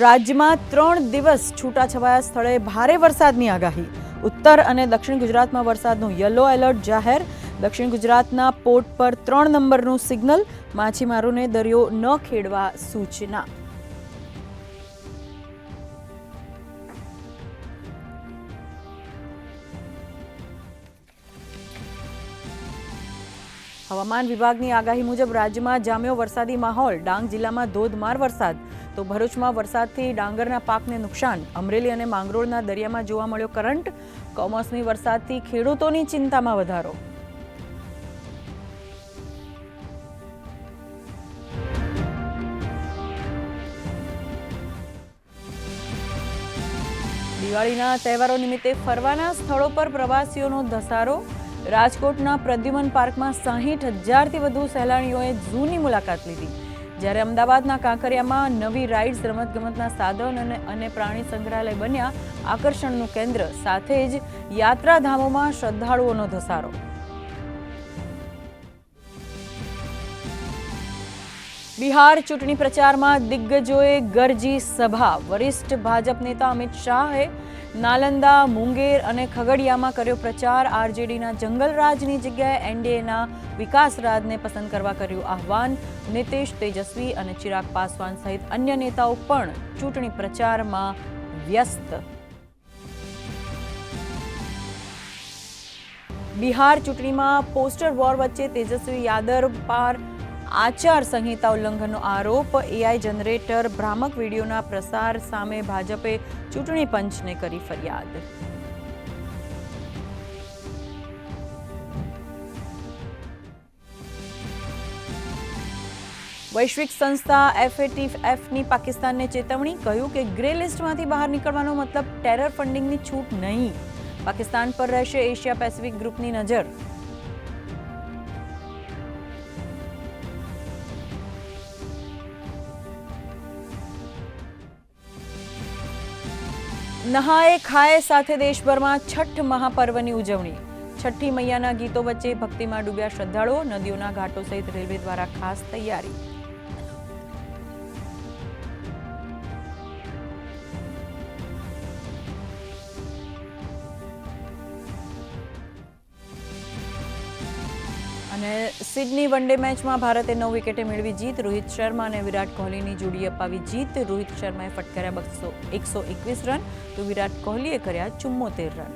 રાજ્યમાં 3 દિવસ છૂટાછવાયા સ્થળે ભારે વરસાદની આગાહી. ઉત્તર અને દક્ષિણ ગુજરાતમાં વરસાદનું યલો એલર્ટ જાહેર. દક્ષિણ ગુજરાતના પોર્ટ પર 3 નંબરનું સિગ્નલ. માછીમારોને દરિયો ન ખેડવા સૂચના. હવામાન વિભાગની આગાહી મુજબ રાજ્યમાં જામ્યો વરસાદી માહોલ. ડાંગ જિલ્લામાં ધોધમાર વરસાદ, તો ભરૂચમાં વરસાદથી ડાંગરના પાકને નુકસાન. અમરેલી અને માંગરોળના દરિયામાં જોવા મળ્યો કરંટ. કમોસમી વરસાદથી ખેડૂતોની ચિંતામાં વધારો. દિવાળીના તહેવારો નિમિત્તે ફરવાના સ્થળો પર પ્રવાસીઓનો ધસારો. રાજકોટના પ્રદ્યુમન પાર્કમાં 60,000થી વધુ સહેલાણીઓએ ઝૂની મુલાકાત લીધી, જ્યારે અમદાવાદના કાંકરિયામાં નવી રાઇડ્સ, રમતગમતના સાધન અને પ્રાણી સંગ્રહાલય બન્યા આકર્ષણનું કેન્દ્ર. સાથે જ યાત્રાધામોમાં શ્રદ્ધાળુઓનો ધસારો. બિહાર ચૂંટણી પ્રચારમાં દિગ્ગજોએ ગરજી સભા. વરિષ્ઠ ભાજપ નેતા અમિત શાહે નાલંદા, મુંગેર અને ખગડિયામાં કર્યો પ્રચાર. આરજેડીના જંગલરાજની જગ્યાએ એનડીએના વિકાસરાજને પસંદ કરવા કર્યું આહ્વાન. નીતિશ, તેજસ્વી અને ચિરાગ પાસવાન સહિત અન્ય નેતાઓ પણ ચૂંટણી પ્રચારમાં વ્યસ્ત. બિહાર ચૂંટણીમાં પોસ્ટર વોર વચ્ચે તેજસ્વી યાદવ પર આચાર સંહિતા ઉલ્લંઘનનો આરોપ. એઆઈ જનરેટર ભ્રામક વિડીયોના પ્રસાર સામે ભાજપે ચૂંટણી પંચને કરી ફરિયાદ. વૈશ્વિક સંસ્થા FATFની પાકિસ્તાનને ચેતવણી. કહ્યું કે ગ્રે લિસ્ટમાંથી બહાર નીકળવાનો મતલબ ટેરર ફંડિંગની છૂટ નહીં. પાકિસ્તાન પર રહેશે એશિયા પેસિફિક ગ્રુપની નજર. નહાએ ખાએ સાથે દેશભરમાં છઠ મહાપર્વની ઉજવણી. છઠ્ઠી મૈયાના ગીતો વચ્ચે ભક્તિમાં ડૂબ્યા શ્રદ્ધાળુઓ. નદીઓના ઘાટો સહિત રેલવે દ્વારા ખાસ તૈયારી. અને સિડની વનડે મેચમાં ભારતે 9 વિકેટે મેળવી જીત. રોહિત શર્મા અને વિરાટ કોહલીની જોડીએ અપાવી જીત. રોહિત શર્માએ ફટકાર્યા 121 રન, તો વિરાટ કોહલીએ કર્યા 74 રન.